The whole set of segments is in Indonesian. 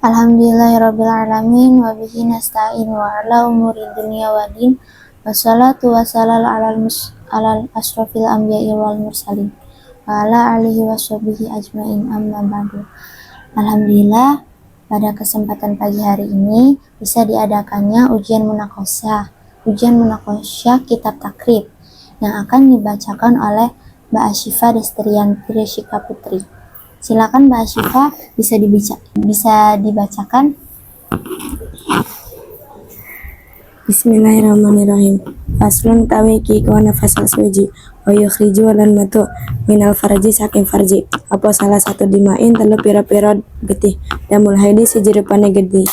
Alhamdulillahirrabbilalamin wa bihi nasta'in wa ala umuri dunya wa din wassalatu wassalamu alal asrafil anbiya'i wal mursalin wa ala alihi washabihi ajmain amma ba'du. Alhamdulillah, pada kesempatan pagi hari ini bisa diadakannya ujian munakosyah kitab takrib yang akan dibacakan oleh Mbak Asyifa Destriyanti Reshika Putri. Silakan Mbak Asyifa, bisa dibacakan. Bismillahirrahmanirrahim. Faslun tawiki kawana fasal suji wa yukhriju lan matu minal farji saking farji. Apa salah satu dimain telu pira-pira getih damul haidi sejirupane getih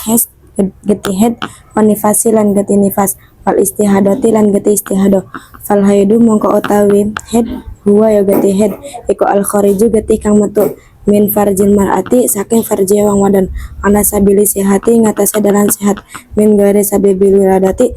head wa nifasi lan getih nifas wal istihadati lan getih istihado. Fal haidu mongko utawi head huwa ya getih head iku al khariju getih kang metu min farjil mar'ati saking farji wang wadan ana sabili sihati ngatasé dalan sehat min gare sabibil wiladati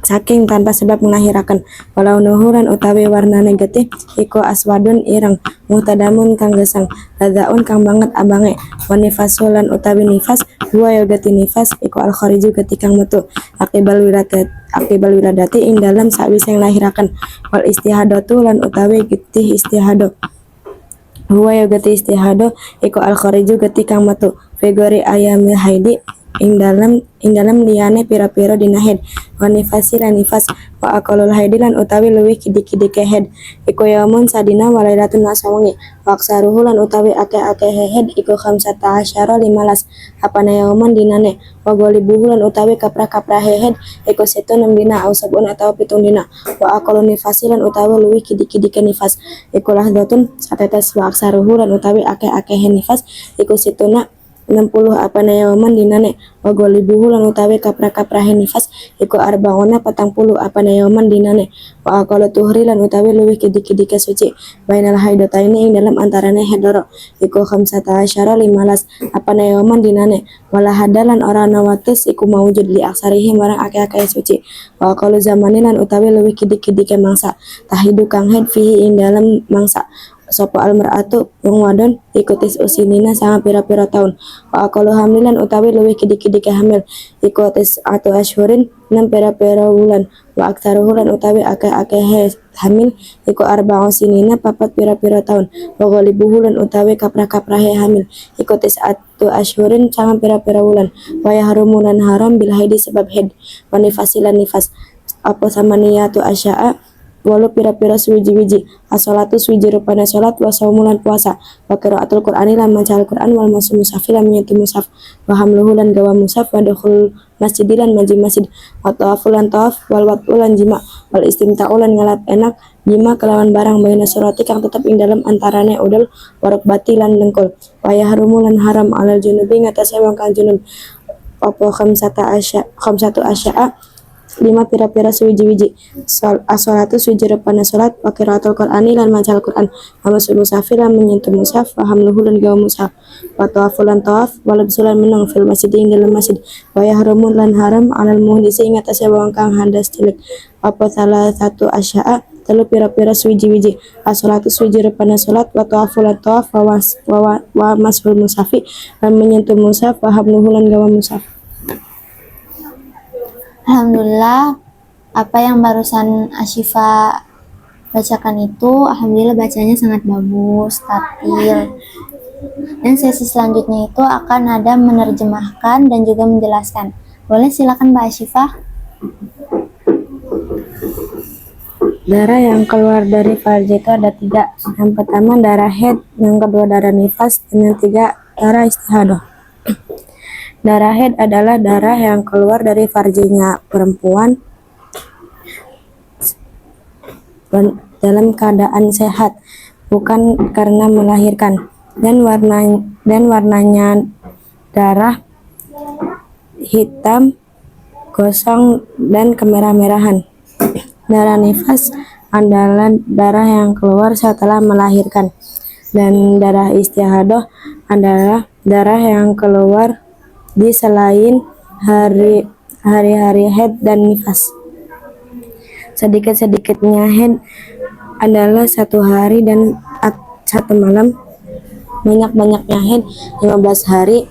saking tanpa sebab melahirakan walau nuhuran utawi warna negatif iku aswadun ireng muhtadamun kang gesang ladaun kang banget abange wanifasulan utawi nifas dua yogati nifas iku al khariju gati kang metu akibal wiladati ing dalam sawise nglahiraken wal istihadatu lan utawi getih istihado huwa ya gati istihado iku al khariju gati kang metu figori ayamil haidi ing dalam liyane pira-pira dina haid wa nifasi lan nifas wa aqalul haidi lan utawi luwih kidi-kidike haid iku yaumun sadina walailatun nasawengi wa aksaruhu lan utawi akeh-akeh haid iku 15 apane yauman dinane wa golibuhu lan utawi kaprah-kaprah haid iku 6 dina au sabun atau 7 dina wa aqalun nifasi lan utawi luwih kidi-kidike nifas iku lahdatun satetes wa aksaruhu lan utawi akeh-akeh nifas iku 60 apane yauman dinane wa golibuhu lan utawi kaprah-kaprahe nifas iku 40 apane yauman dinane wa aqala tuhri lan utawi luwih kidi-kidike suci bainal haidataini ing dalam antarane hedoro iku 15 apane yauman dinane wala hadalan ora ana wates iku maujud li aksarihi marang akeh-akeh suci wa aqala zamani lan utawi luwih kidi-kidike mangsa tahidu kang haid fihi ing dalam mangsa sopo almar'atu wong wadon ikutis usinina sama pira-pira tahun wa aqalu hamilan utawi luwih kidi-kidike hamil ikutis atu asyhurin 6 pira-pira wulan wa aktsaruhu lan utawi akeh-akeh hamil iku arba'u sinina 4 pira-pira tahun wa ghalibuhu lan utawi kaprah-kaprahe hamil ikutis atu asyhurin sama pira-pira wulan wa yahrumu lan haram bil haidi sebab haid wa nifasilan nifas apa samaniyatu asya'a walau pira-pira suwiji-wiji as-sholatu suwiji rupane sholat wa shaumulan puasa wa qiraatul qur'ani lan maca al-Qur'an wal masu mushaf lan menyentuh mushaf wa hamluhu lan gawa mushaf wa dukhul masjid lan maji masjid wa tawaful lan tawaf wal wat'u lan jima wal istimta'u lan ngalap enak jima kelawan barang baina surati kang tetep ing dalam antarane udul warukbati lan dengkul wa yahrumu lan haram alal junubi ngatasé wong kang junub apa khamsatu asya'a 5 pira-pira suwiji-wiji as-sholatu suwiji rupane sholat wa qiraatul qur'ani lan maca al-Qur'an wa masul musafir lan menyentuh mushaf wa hamluhu lan gawa mushaf wa tawaful lan tawaf wa labsulan menang fil masjid ing dalam masjid wa yahrumun lan haram alal muhdisi ing atase wong kang hadas cilik apa salah satu asya'a telu pira-pira suwiji-wiji as-sholatu suwiji rupane sholat wa tawaful lan tawaf wa masul musafi lan menyentuh mushaf wa hamluhu lan gawa mushaf. Alhamdulillah, apa yang barusan Asyifa bacakan itu alhamdulillah bacanya sangat bagus, tatil. Dan sesi selanjutnya itu akan ada menerjemahkan dan juga menjelaskan. Boleh silakan Mbak Asyifa. Darah yang keluar dari farji itu ada 3. Yang pertama darah haid, yang kedua darah nifas, dan yang 3 darah istihadah. Darah haid adalah darah yang keluar dari farjinya perempuan dalam keadaan sehat, bukan karena melahirkan, dan warnanya darah hitam, gosong, dan kemerah-merahan. Darah nifas adalah darah yang keluar setelah melahirkan, dan darah istihadah adalah darah yang keluar di selain hari-hari haid dan nifas. Sedikit-sedikitnya haid adalah 1 hari dan 1 malam, banyak-banyaknya haid 15 hari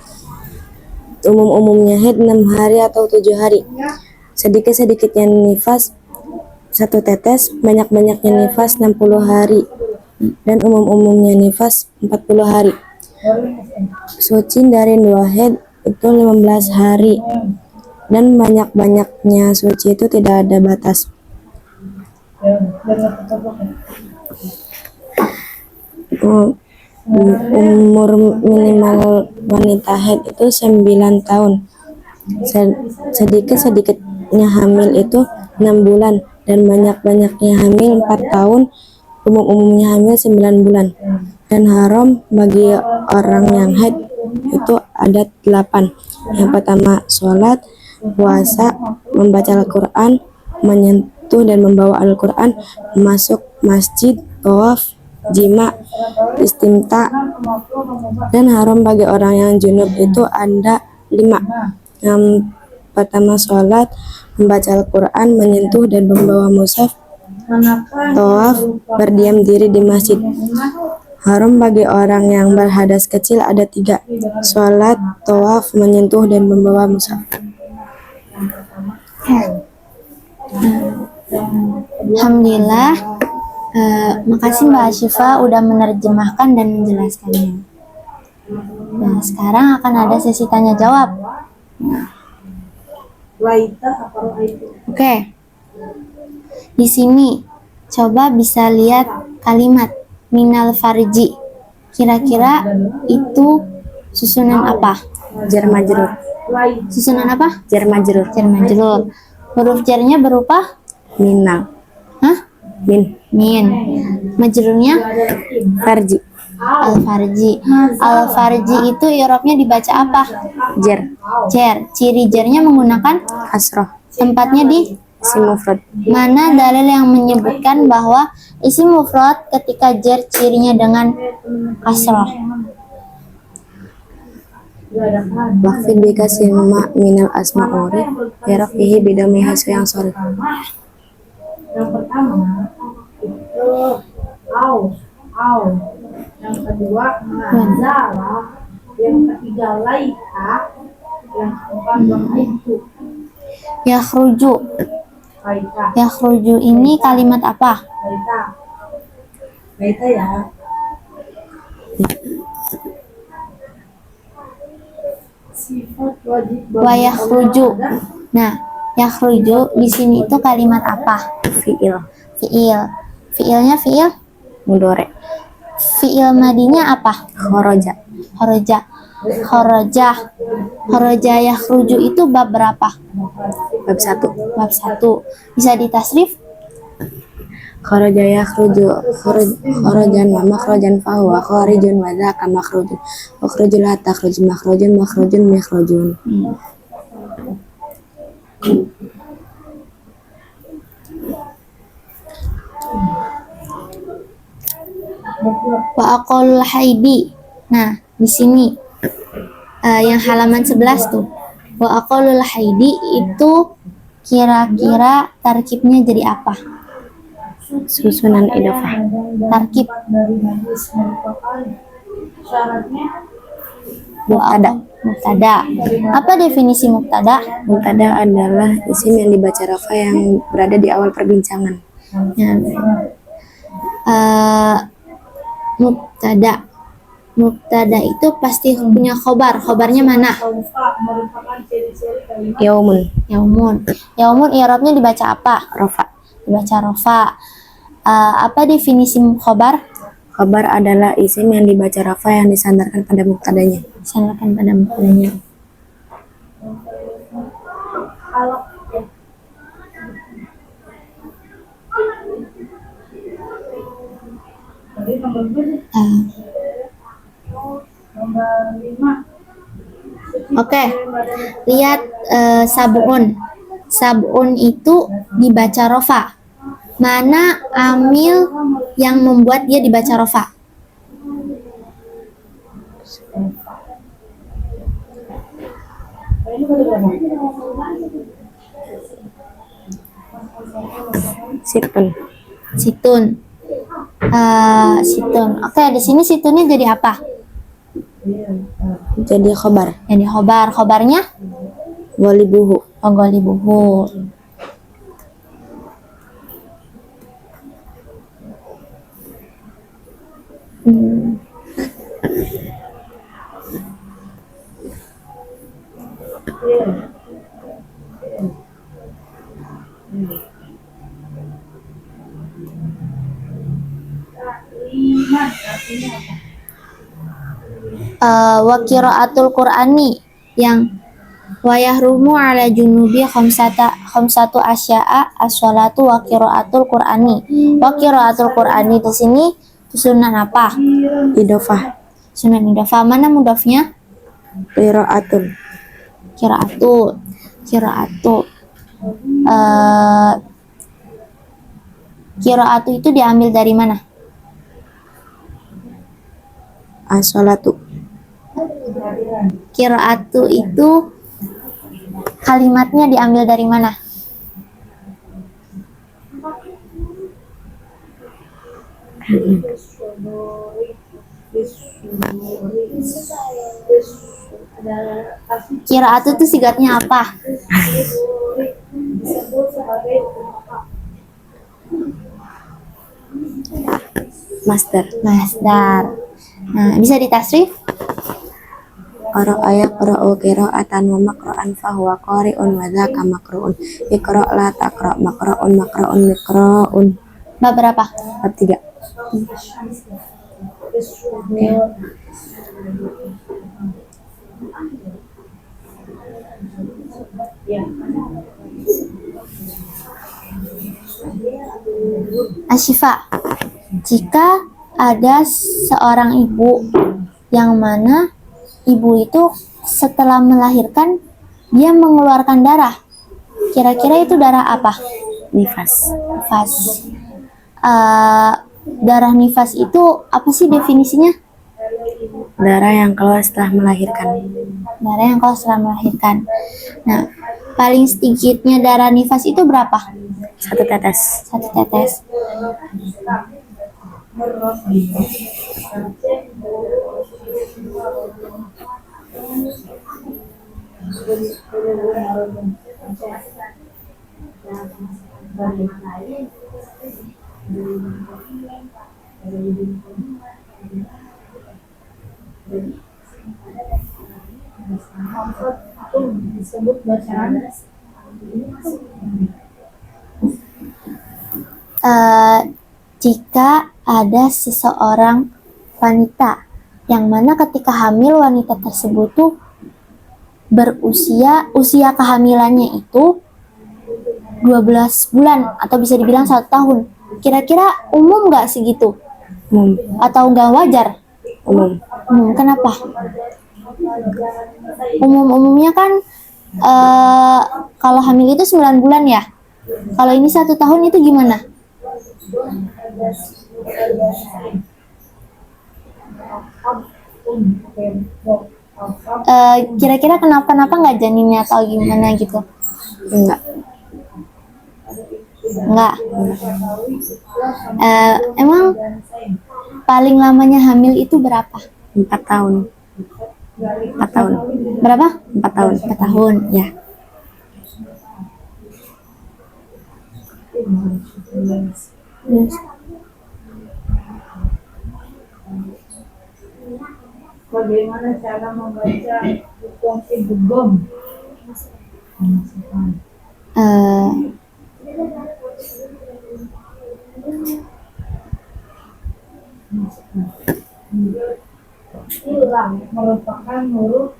Umum-umumnya haid 6 hari atau 7 hari. Sedikit-sedikitnya nifas 1 tetes, banyak-banyaknya nifas 60 hari, dan umum-umumnya nifas 40 hari. Suci dari 2 haid itu 15 hari, dan banyak-banyaknya suci itu tidak ada batas. Umur minimal wanita haid itu 9 tahun. Sedikit-sedikitnya hamil itu 6 bulan, dan banyak-banyaknya hamil 4 tahun. Umum-umumnya hamil 9 bulan. Dan haram bagi orang yang haid itu ada 8. Yang pertama, sholat, puasa, membaca Al-Quran, menyentuh dan membawa Al-Quran, masuk masjid, tawaf, jima, istimta. Dan haram bagi orang yang junub itu ada 5. Yang pertama, sholat, membaca Al-Quran, menyentuh dan membawa mushaf, tawaf, berdiam diri di masjid. Haram bagi orang yang berhadas kecil ada 3. Sholat, tawaf, menyentuh dan membawa mushaf. Alhamdulillah. Makasih Mbak Asyifa udah menerjemahkan dan menjelaskannya. Nah, sekarang akan ada sesi tanya jawab. Oke. Di sini coba bisa lihat kalimat minal farji. Kira-kira itu susunan apa? Jar majrur. Susunan apa? Jar majrur. Jar majrur. Huruf jarnya berupa Minal. Min. Majrurnya Farji. al-farji. Al-farji itu i'rabnya dibaca apa? Jar. Jar. Ciri jarnya menggunakan Kasroh. tempatnya di Isim mufrad. mana dalil yang menyebutkan bahwa isim mufrad ketika jar cirinya dengan kasroh? Waktu dikasih ma minal asma uri yarafihi bidami hasu yang sorry. Yang pertama itu au, yang kedua nazala, yang ketiga laika, yang keempat itu Yakhruju. laika, Yakhruju ini kalimat apa? laika ya. Sifat wajib Wa yakhruju. Nah, yakhruju di sini itu kalimat apa? Fiil. Fiil. Fiilnya fiil. Mudore. Fiil madinya apa? Khoroja. Khoroja. Khoroja. Khoroja yakhruju itu bab berapa? Bab 1. Bab 1. Bisa ditasrif? Khoroja yakhruju khorojan wa makhrojan fahuwa khorijun wa dzaka makhrujun. Ukhrujul la takhruj makhrujun makhrujun mikhrujun. Wa aqalul haidi. Nah, di sini yang halaman 11 tuh. Wa aqalul haidi itu kira-kira tarkibnya jadi apa? Susunan idofah. Tarkib. dari hadis merupakan syaratnya Mubtada. Mubtada. Apa definisi mubtada? Mubtada adalah isim yang dibaca rafa yang berada di awal perbincangan. Ya. Mubtada. Mubtada itu pasti punya khobar. Khobarnya mana? merupakan ciri-ciri kalimat Yaumun. Yaumun. Yaumun i'rabnya dibaca apa? Rafa. Dibaca rofa. Apa definisi khobar? Khabar adalah isim yang dibaca rafa yang disandarkan pada mubtadanya. Sandarkan pada mubtadanya. Jadi nomor 2, nomor 5. Oke. Lihat sabun. Sabun itu dibaca rofa. Mana amil yang membuat dia dibaca rofa? Situn. Situn. Situn. Oke, di sini situnnya jadi apa? jadi khobar. Jadi khobar. Khobarnya Ghalibuhu. ghalibuhu. Wa qiraatul Qur'ani yang wa yahrumu ala junubi khamsatu asya'a as-sholatu wa qiraatul Qur'ani. Wa qiraatul Qur'ani di sini sunan apa? Idofah. Sunan idofah. Mana mudofnya? Qiraatun. Qiraatu. Qiraatu itu diambil dari mana? As-sholatu. Qiraatu itu kalimatnya diambil dari mana? Qiraatu itu sigatnya apa? Disebut sebagai Masdar. Nah, bisa ditasrif? Qara'a yaqra'u qira'atan wa maqra'an fahuwa qari'un wa dzaka maqru'un. Iqra' la taqra' maqra'un miqra'un. Bab berapa? Bab 3. Asyifa. Jika ada seorang ibu yang mana ibu itu setelah melahirkan dia mengeluarkan darah, kira-kira itu darah apa? Nifas. Nifas. Darah nifas itu apa sih definisinya? Darah yang keluar setelah melahirkan. Darah yang keluar setelah melahirkan. Nah, paling sedikitnya darah nifas itu berapa? 1 tetes. 1 tetes. disebut bacaan Jika ada seseorang wanita yang mana ketika hamil wanita tersebut tuh usia kehamilannya itu 12 bulan atau bisa dibilang 1 tahun. Kira-kira umum nggak segitu? Umum. Atau nggak wajar? Umum. Kenapa? Umumnya kan kalau hamil itu 9 bulan ya. Kalau ini 1 tahun itu gimana? Kira-kira kenapa nggak janinnya atau gimana gitu? Enggak. Emang paling lamanya hamil itu berapa? 4 tahun. 4 tahun. Berapa? 4 tahun. 4 tahun, ya. Terus, bagaimana cara membaca fungsi dugem? eh, Hilang merupakan huruf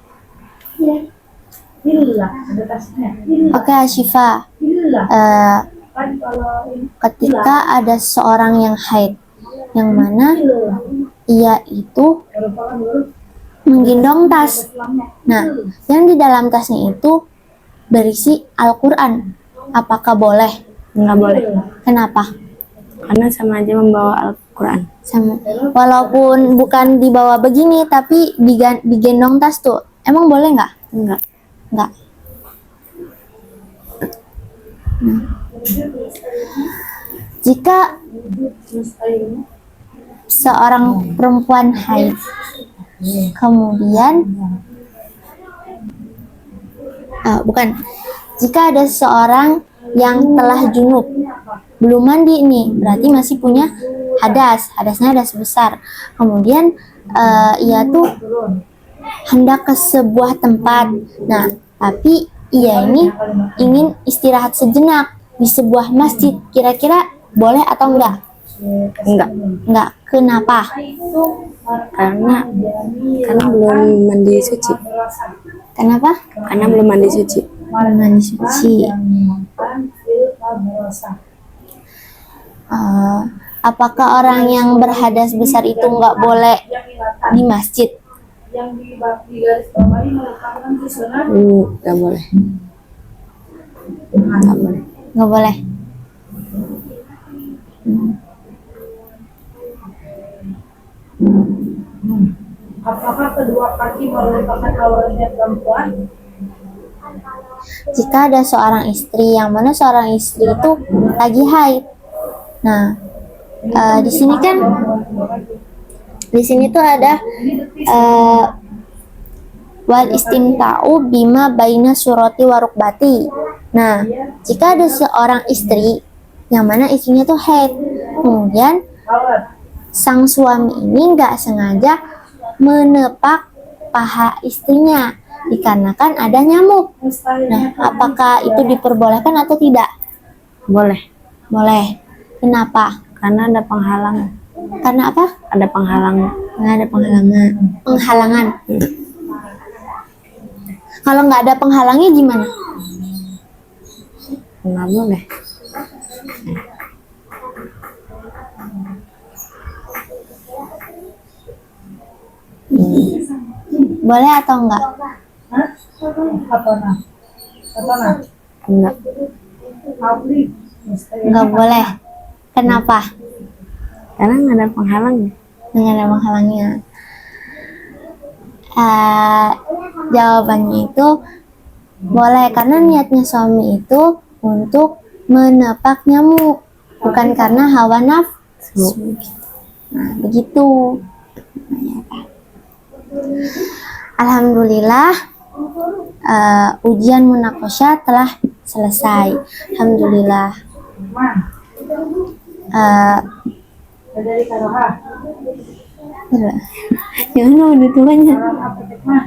hilang ada tasnya. Oke, Asyifa. Hilang kan kalau ini Ketika ada seorang yang haid, yang mana hilang ia itu merupakan huruf menggendong tas. Islamnya. Nah, yang di dalam tasnya itu berisi Al-Quran. Apakah boleh? Enggak boleh. Kenapa? Karena sama aja membawa Al-Quran. Walaupun bukan dibawa begini, tapi digendong tas tuh, emang boleh nggak? Enggak. Nggak. Jika seorang perempuan haid, kemudian bukan. Jika ada seseorang yang telah junub, belum mandi nih, berarti masih punya hadas. Hadasnya hadas besar. Kemudian ia tuh hendak ke sebuah tempat. Nah, tapi ia ini ingin istirahat sejenak di sebuah masjid. Kira-kira boleh atau enggak? Enggak, Enggak. Kenapa? karena belum mandi suci. Kenapa? Karena belum mandi suci. Belum mandi suci. Apakah orang yang berhadas besar itu enggak boleh di masjid? Yang di garis bawah ini merupakan susunan Enggak boleh. Enggak boleh. Enggak boleh. apakah kedua kaki merupakan auratnya perempuan? Jika ada seorang istri, yang mana seorang istri itu lagi haid. Nah, di sini kan, di sini tuh ada wal istimta'u bima baina surati warukbati. Nah, jika ada seorang istri, yang mana istrinya tuh haid, kemudian Aurat. sang suami ini nggak sengaja menepak paha istrinya dikarenakan ada nyamuk. Nah, apakah itu diperbolehkan atau tidak? Boleh. Boleh. Kenapa? Karena ada penghalang. Karena apa? Ada penghalang. Nggak ada penghalangan. Penghalangan. Kalau nggak ada penghalangnya gimana? Enggak boleh. Boleh atau enggak? Hah? Apa nah? Apa nah? Enggak. Abli. Enggak boleh. Kenapa? Karena nggak ada penghalangnya. Nggak ada penghalangnya. Jawabannya itu boleh, karena niatnya suami itu untuk menepak nyamuk, bukan karena hawa nafsu. Nah, begitu. Alhamdulillah, ujian munakosya telah selesai. Alhamdulillah. Dari Karoha. Gimana udah tuanya? Apa mah?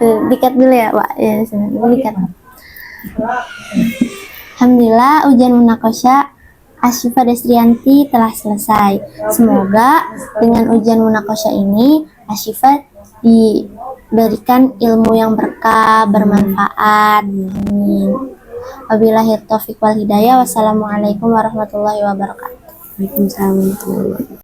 Dikat dulu ya, Pak. Ya, dikat. Alhamdulillah, ujian munakosya Asyifa Destrianti telah selesai. Semoga dengan ujian munakosya ini Asyifa diberikan ilmu yang berkah, bermanfaat. Amin. Wabillahi taufiq wal hidayah. Wassalamualaikum warahmatullahi wabarakatuh. Waalaikumsalam warahmatullahi wabarakatuh.